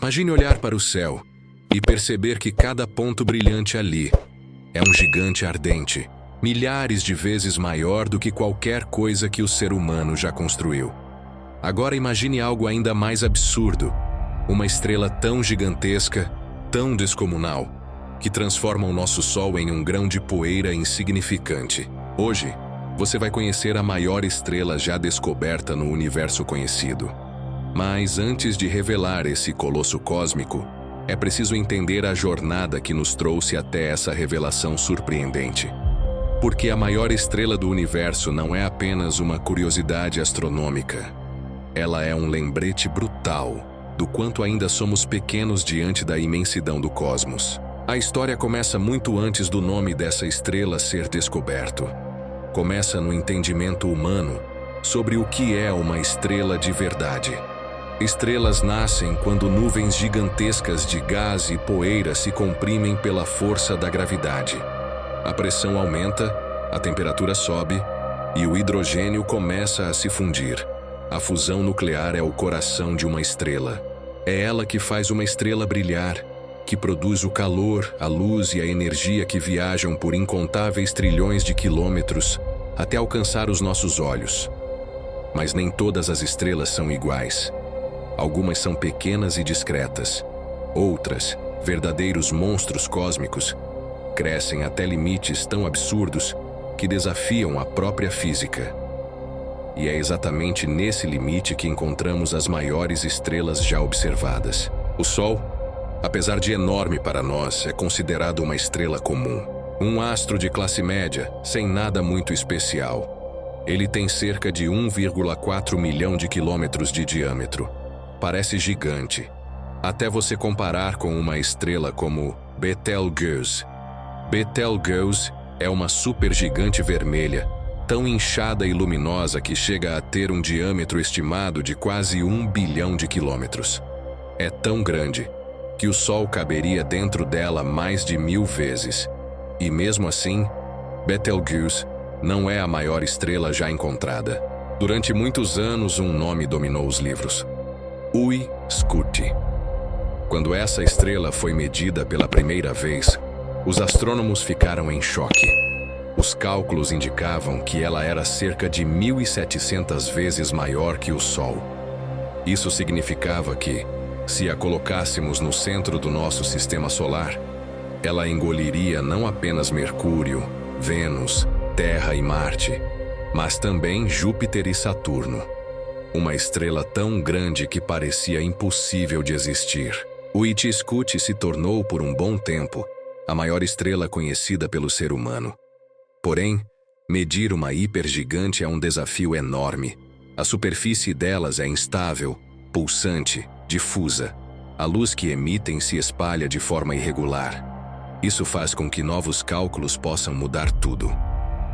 Imagine olhar para o céu e perceber que cada ponto brilhante ali é um gigante ardente, milhares de vezes maior do que qualquer coisa que o ser humano já construiu. Agora imagine algo ainda mais absurdo, uma estrela tão gigantesca, tão descomunal, que transforma o nosso Sol em um grão de poeira insignificante. Hoje, você vai conhecer a maior estrela já descoberta no universo conhecido. Mas antes de revelar esse colosso cósmico, é preciso entender a jornada que nos trouxe até essa revelação surpreendente. Porque a maior estrela do universo não é apenas uma curiosidade astronômica. Ela é um lembrete brutal do quanto ainda somos pequenos diante da imensidão do cosmos. A história começa muito antes do nome dessa estrela ser descoberto. Começa no entendimento humano sobre o que é uma estrela de verdade. Estrelas nascem quando nuvens gigantescas de gás e poeira se comprimem pela força da gravidade. A pressão aumenta, a temperatura sobe e o hidrogênio começa a se fundir. A fusão nuclear é o coração de uma estrela. É ela que faz uma estrela brilhar, que produz o calor, a luz e a energia que viajam por incontáveis trilhões de quilômetros até alcançar os nossos olhos. Mas nem todas as estrelas são iguais. Algumas são pequenas e discretas. Outras, verdadeiros monstros cósmicos, crescem até limites tão absurdos que desafiam a própria física. E é exatamente nesse limite que encontramos as maiores estrelas já observadas. O Sol, apesar de enorme para nós, é considerado uma estrela comum. Um astro de classe média, sem nada muito especial. Ele tem cerca de 1,4 milhão de quilômetros de diâmetro. Parece gigante, até você comparar com uma estrela como Betelgeuse. Betelgeuse é uma supergigante vermelha, tão inchada e luminosa que chega a ter um diâmetro estimado de quase 1 bilhão de quilômetros. É tão grande que o Sol caberia dentro dela mais de 1000 vezes. E mesmo assim, Betelgeuse não é a maior estrela já encontrada. Durante muitos anos, um nome dominou os livros: Uy-Scuti. Quando essa estrela foi medida pela primeira vez, os astrônomos ficaram em choque. Os cálculos indicavam que ela era cerca de 1.700 vezes maior que o Sol. Isso significava que, se a colocássemos no centro do nosso sistema solar, ela engoliria não apenas Mercúrio, Vênus, Terra e Marte, mas também Júpiter e Saturno. Uma estrela tão grande que parecia impossível de existir. Uy-Scuti se tornou, por um bom tempo, a maior estrela conhecida pelo ser humano. Porém, medir uma hipergigante é um desafio enorme. A superfície delas é instável, pulsante, difusa. A luz que emitem se espalha de forma irregular. Isso faz com que novos cálculos possam mudar tudo.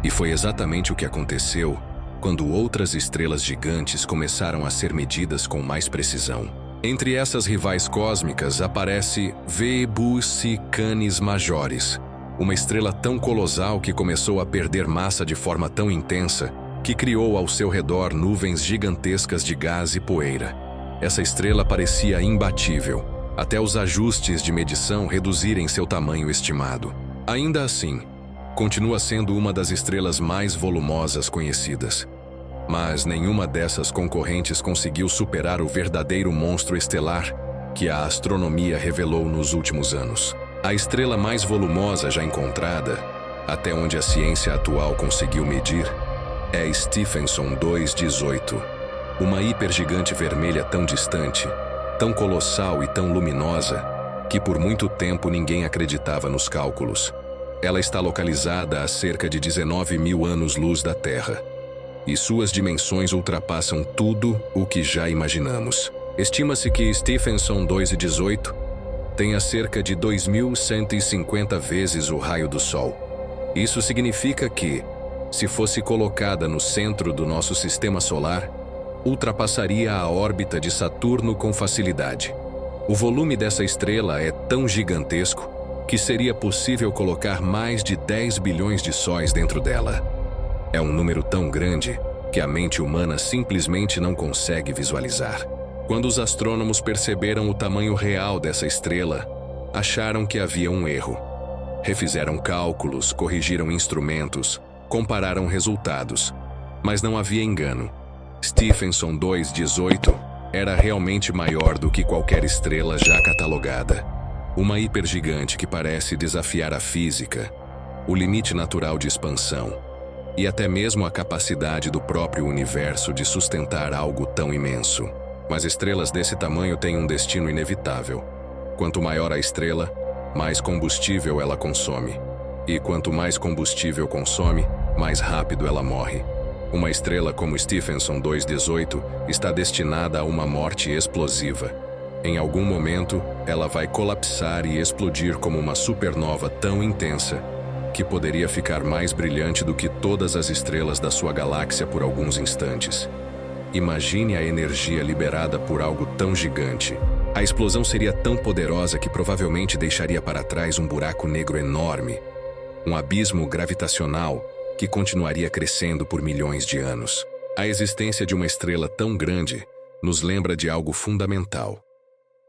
E foi exatamente o que aconteceu quando outras estrelas gigantes começaram a ser medidas com mais precisão. Entre essas rivais cósmicas aparece Phoebus Canis Majoris, uma estrela tão colossal que começou a perder massa de forma tão intensa que criou ao seu redor nuvens gigantescas de gás e poeira. Essa estrela parecia imbatível, até os ajustes de medição reduzirem seu tamanho estimado. Ainda assim, continua sendo uma das estrelas mais volumosas conhecidas. Mas nenhuma dessas concorrentes conseguiu superar o verdadeiro monstro estelar que a astronomia revelou nos últimos anos. A estrela mais volumosa já encontrada, até onde a ciência atual conseguiu medir, é Stephenson 218, uma hipergigante vermelha tão distante, tão colossal e tão luminosa, que por muito tempo ninguém acreditava nos cálculos. Ela está localizada a cerca de 19.000 anos-luz da Terra, e suas dimensões ultrapassam tudo o que já imaginamos. Estima-se que Stephenson 218 tenha cerca de 2.150 vezes o raio do Sol. Isso significa que, se fosse colocada no centro do nosso sistema solar, ultrapassaria a órbita de Saturno com facilidade. O volume dessa estrela é tão gigantesco que seria possível colocar mais de 10 bilhões de sóis dentro dela. É um número tão grande que a mente humana simplesmente não consegue visualizar. Quando os astrônomos perceberam o tamanho real dessa estrela, acharam que havia um erro. Refizeram cálculos, corrigiram instrumentos, compararam resultados, mas não havia engano. Stephenson 2.18 era realmente maior do que qualquer estrela já catalogada. Uma hipergigante que parece desafiar a física, o limite natural de expansão e até mesmo a capacidade do próprio universo de sustentar algo tão imenso. Mas estrelas desse tamanho têm um destino inevitável. Quanto maior a estrela, mais combustível ela consome. E quanto mais combustível consome, mais rápido ela morre. Uma estrela como Stephenson 2.18 está destinada a uma morte explosiva. Em algum momento, ela vai colapsar e explodir como uma supernova tão intensa que poderia ficar mais brilhante do que todas as estrelas da sua galáxia por alguns instantes. Imagine a energia liberada por algo tão gigante. A explosão seria tão poderosa que provavelmente deixaria para trás um buraco negro enorme, um abismo gravitacional que continuaria crescendo por milhões de anos. A existência de uma estrela tão grande nos lembra de algo fundamental.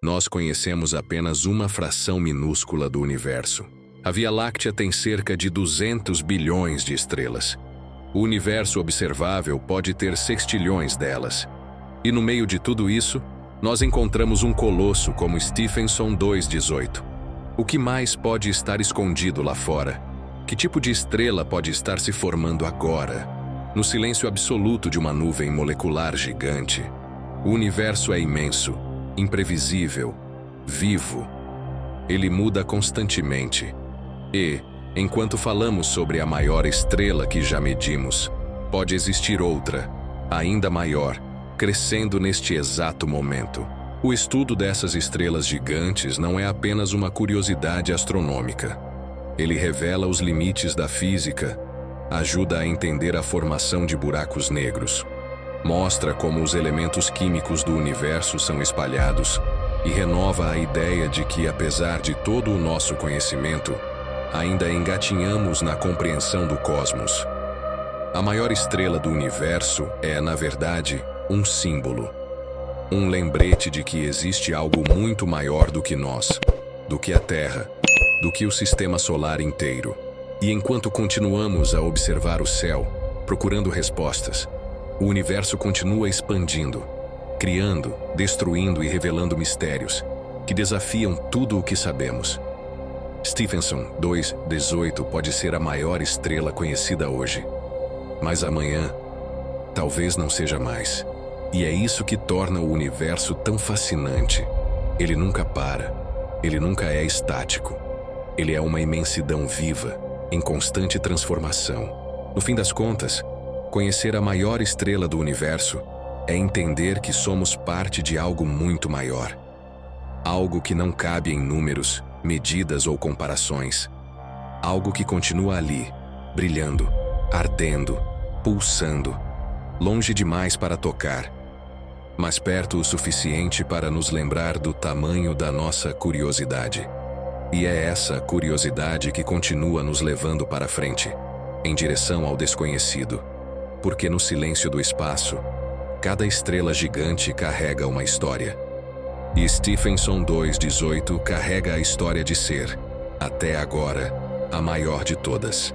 Nós conhecemos apenas uma fração minúscula do universo. A Via Láctea tem cerca de 200 bilhões de estrelas. O universo observável pode ter sextilhões delas. E no meio de tudo isso, nós encontramos um colosso como Stephenson 2.18. O que mais pode estar escondido lá fora? Que tipo de estrela pode estar se formando agora, no silêncio absoluto de uma nuvem molecular gigante? O universo é imenso, imprevisível, vivo. Ele muda constantemente. E, enquanto falamos sobre a maior estrela que já medimos, pode existir outra, ainda maior, crescendo neste exato momento. O estudo dessas estrelas gigantes não é apenas uma curiosidade astronômica. Ele revela os limites da física, ajuda a entender a formação de buracos negros, mostra como os elementos químicos do universo são espalhados e renova a ideia de que, apesar de todo o nosso conhecimento, ainda engatinhamos na compreensão do cosmos. A maior estrela do universo é, na verdade, um símbolo. Um lembrete de que existe algo muito maior do que nós, do que a Terra, do que o sistema solar inteiro. E enquanto continuamos a observar o céu, procurando respostas, o universo continua expandindo, criando, destruindo e revelando mistérios que desafiam tudo o que sabemos. Stephenson 2.18 pode ser a maior estrela conhecida hoje, mas amanhã talvez não seja mais. E é isso que torna o universo tão fascinante. Ele nunca para, ele nunca é estático. Ele é uma imensidão viva, em constante transformação. No fim das contas, conhecer a maior estrela do universo é entender que somos parte de algo muito maior. Algo que não cabe em números, medidas ou comparações. Algo que continua ali, brilhando, ardendo, pulsando, longe demais para tocar, mas perto o suficiente para nos lembrar do tamanho da nossa curiosidade. E é essa curiosidade que continua nos levando para frente, em direção ao desconhecido, porque no silêncio do espaço, cada estrela gigante carrega uma história. E Stephenson 2.18 carrega a história de ser, até agora, a maior de todas.